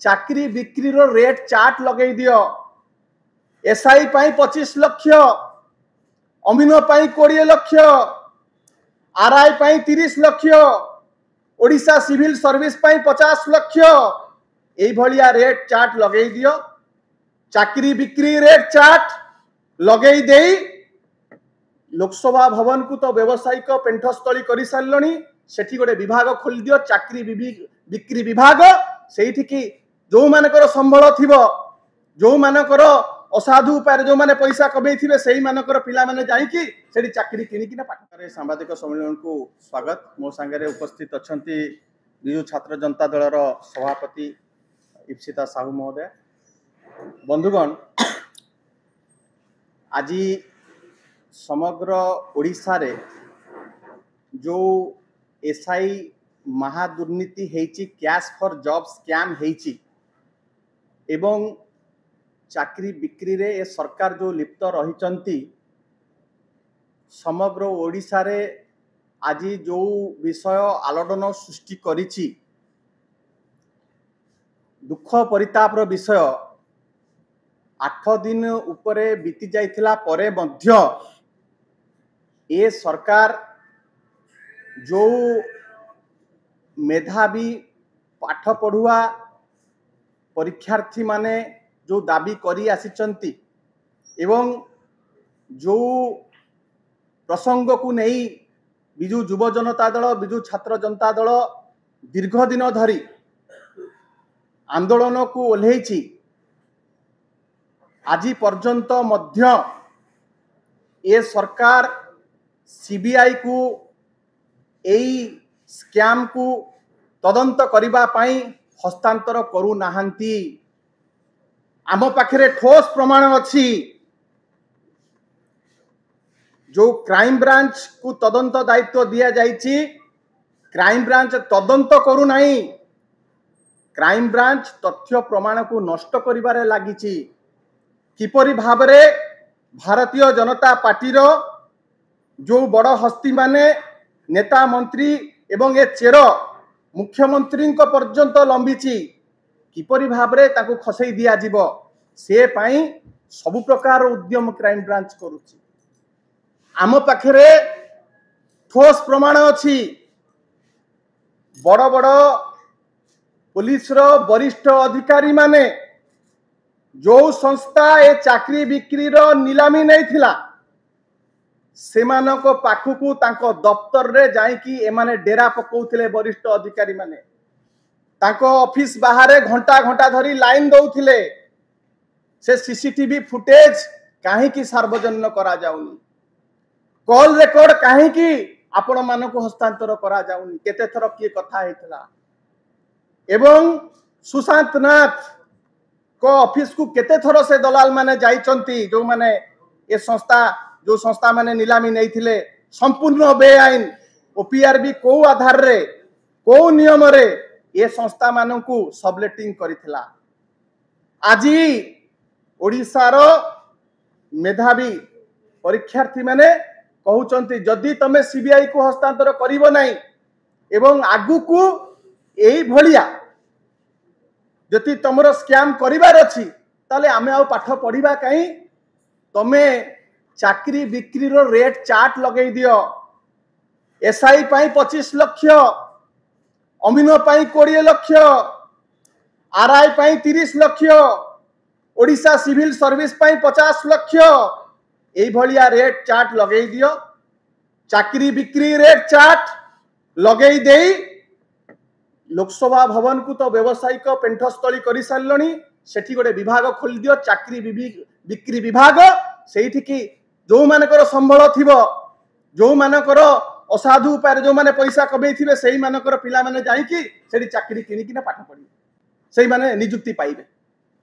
चाकरी बिक्री रो rate chart लगे दियो। एसआई पाई 25 लाख, अमीनो पाई 20 लाख, आरआई पाई 30 लाख, ओडिशा सिविल सर्विस पाई 50 लाख। एई भलिया रेट चार्ट लगे दियो। चाकरी बिक्री रेट चार्ट लगे देई लोकसभा भवन को तो व्यवसायिक पेंठस्थली कर सारे। सेठी गोटे विभाग खोली दियो, चाकरी बिक्री विभाग। सेठी की जो मानकर संबल थिबो, जो मानकर असाधु उपाय जो माने पैसा कमई थिबे, सेही मानकर पिला माने जाईकी सेठी चाकरी किनी किना पाठ करे। सांबादिक सम्मेलन को स्वागत। मो संगे उपस्थित अछंती बिजु छात्र जनता दल रो सभापति इप्सिता साहू महोदय। बंधुगण, आज समग्र ओडिशा रे जो एसआई महादुर्नीति हेची, कैश फॉर जॉब स्कैम हेची एवं चाकरी बिक्री रे ए सरकार जो लिप्त रही, समग्र ओडिशा रे आज जो विषय आलोड़न सृष्टि करिछि, दुख परितापर विषय। 8 दिन उपरे बीती जाइथिला परे मध्य ए सरकार जो मेधावी पाठ पढ़ुआ परीक्षार्थी माने जो दाबी करी आसिचंती एवं जो प्रसंग को नहीं बिजु युव जनता दल, बिजु छात्र जनता दल दीर्घ दिन धरी आंदोलन को ओल्हेछि, आज पर्यंत मध्य ए सरकार सीबीआई को एई स्कैम को तदंत करिबा पाई हस्तांतर करू नाहंती। आम पाखरे ठोस प्रमाण अच्छी। जो क्राइम ब्रांच को तदंत दायित्व दिया जाइछि, क्राइम ब्रांच तदंत करू नाही। क्राइम ब्रांच तथ्य प्रमाण को नष्ट करिबारे लागिछि। किपरि भाबरे भारतीय जनता पार्टी रो जो बड़ हस्ती माने नेता मंत्री एवं ए चेर मुख्यमंत्री पर्यंत लंबिछि, किपरि भाबरे ताकू खसई दिया जीवो, से पाई सबु प्रकार उद्यम क्राइम ब्रांच करुछि। आम पाखरे ठोस प्रमाण अछि। बड़ बड़ पुलिस रो वरिष्ठ अधिकारी माने जो संस्था ए चाकरी बिक्री रो नीलामी नहीं थिला, सेमानको पाखुकू तांको दफ्तर रे जाईकी एमाने डेरा पकाउथिले। वरिष्ठ अधिकारी माने तांको ऑफिस बाहर घंटा घंटा धरी लाइन दौथिले। से सीसीटीवी फुटेज काहे की सार्वजनिक करा जाउनी, कॉल रिकॉर्ड काहे की आपण मानको हस्तांतर करा जाउनी, केते थर की कथा हेतला एवं सुशांत नाथ को ऑफिस को केते थर से दलाल माने जाइचंती, जो माने ए संस्था जो संस्था माने नीलामी नहीं थिले, संपूर्ण बेआईन। ओपीआरबी को आधार रे को नियम रे ये संस्था मानकू सबलेटिंग करिथिला। आज ओडिशा रो मेधावी परीक्षार्थी माने कहउचंती जदि तमे सीबीआई को हस्तांतर करिवो नाही एवं आगु को एई भलिया जति तमरो स्कैम करिवार अछि, ताले आमे आ पाठ पढ़िबा काई। तमे चाकरी बिक्री रो रेट चार्ट लगे दियो। एसआई पाई 25 लाख, अमीनो पाई 20 लाख, आरआई पाई 30 लाख, ओडिशा सिविल सर्विस पाई 50 लाख। एई भलिया रेट चार्ट लगे दियो। चाकरी बिक्री रेट चार्ट लगे देई लोकसभा भवन को तो व्यवसायिक पेंठस्थली कर सारे। सेठी गोटे विभाग खोली दियो, चाकरी बिक्री विभाग। सेठी की जो मानकर संबल थिबो, जो मानकर असाधु उपाय जो माने पैसा कमई थिबे, सेही मानकर पिला माने जाईकी सेठी चाकरी किनी किना पाठ पढ़िबे, सेही माने नियुक्ति पाइबे।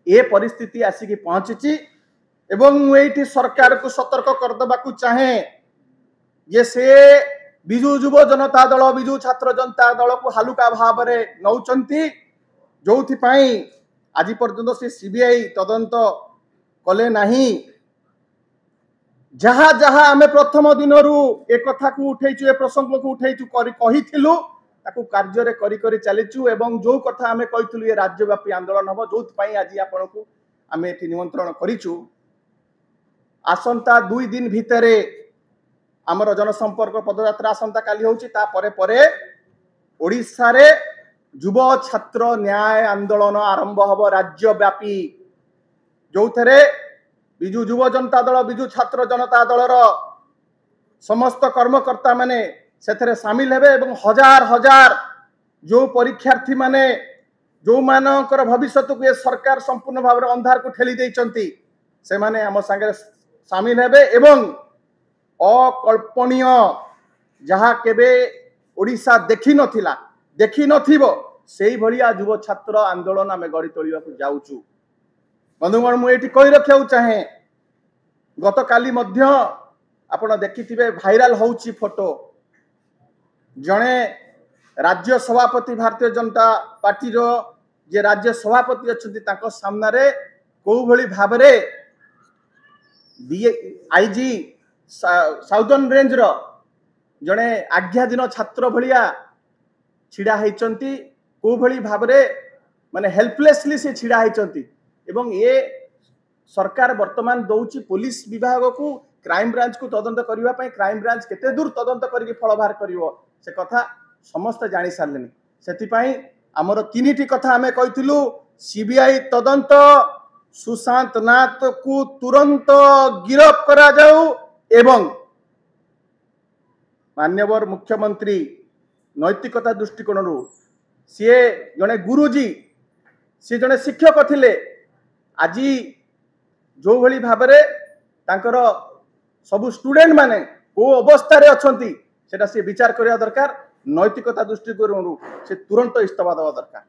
ए परिस्थिति आसिकी पहुंची एवं मुझे सरकार को सतर्क करदेवा को चाहे ये से बिजु युव जनता दल, बिजु छात्र जनता दल को हालुका भाव में नौचंती, जो आज पर्यंत से सीबीआई तदंत कले नहीं। जहाँ जहाँ आमे प्रथम दिन एक कथा को उठेचु, ए प्रसंग को उठेचु कहिथिलु ताकू कार्य रे करी करी चलीचु एवं जो कथा आमे कहितलु ये राज्यव्यापी आंदोलन हबो जोथ पई आज आपनकू आमे एठी निमंत्रण करिचु। आसंता 2 दिन भितरे आमर जनसंपर्क पदयात्रा आसंता काली होउची ता परे परे ओडिसा रे युव छात्र न्याय आंदोलन आरंभ हबो राज्यव्यापी, जो थरे बिजु युव जनता दल बिजु छात्र जनता दल रो समस्त कर्मकर्ता माने सेथरे शामिल हेबे एवं हजार हजार जो परीक्षार्थी माने जो मानकर भविष्य को ये सरकार संपूर्ण भाव में अंधार को ठेली देइचंती से माने आम संगे शामिल हेबे एवं अकल्पनीय जहाँ केबे ओडिशा देखि नथिला देखि नथिबो सेही भलिया युव छात्र आंदोलन आमे गढ़ी तोलिबा को जाउचु। बंधुगण मु एठी कहि रखियाउ चाहे गत काली मध्य आपण देखिथिबे भाइराल होउची फोटो जणे राज्य सभापति भारतीय जनता पार्टी रो जे राज्य सभापति अच्छी तांको सामना रे को भली भाबरे आईजी साउदर्न रेंज रो जणे आज्ञाधीन छात्र भलिया छिड़ा होइचंती को भली भाबरे माने हेल्पलेसली से छिड़ा होइचंती एवं ये सरकार वर्तमान दउची पुलिस विभाग को क्राइम ब्रांच को तदंत करबा पई क्राइम ब्रांच केते दूर तदंत करके फल बाहर करिवो से कथा समस्त जानि सारलेनी। सेति पई हमर तीनिटी कथा हमें कहिथिलु सीबीआई तदंत सुशांत नाथ को तुरंत गिरफ्त करा जाऊ एवं मान्यवर मुख्यमंत्री नैतिकता दृष्टिकोण सी जड़े गुरुजी सी जड़े शिक्षक थिले आज जो भली भाव तांकर सबु स्टूडेंट माने को अवस्था रे अछंती सेटा से विचार करिया दरकार नैतिकता दृष्टिकोण से तुरंत इस्तीफा देवा दरकार।